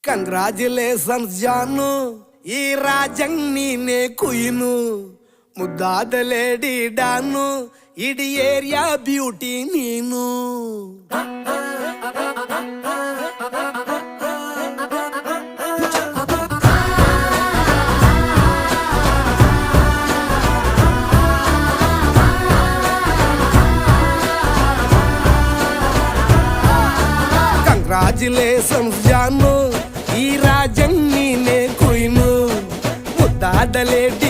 Congratulations ಜಾನು, ಈ ರಾಜಂಗ್ ನೀನೆ ಕುಯ್ನು, ಮುದ್ದಾದ ಲೇಡಿ ಡಾನು, ಇಡೀ ಏರಿಯಾ ಬ್ಯೂಟಿ ನೀನು. ಕಂಗ್ರಾಚುಲೇಷನ್ಸ್ ಜಾನು, ಈ ರಾಜಂಗ್ ನೀನೆ ಕುಯ್ನು, ಮುದ್ದಾದ ಲೇಡಿ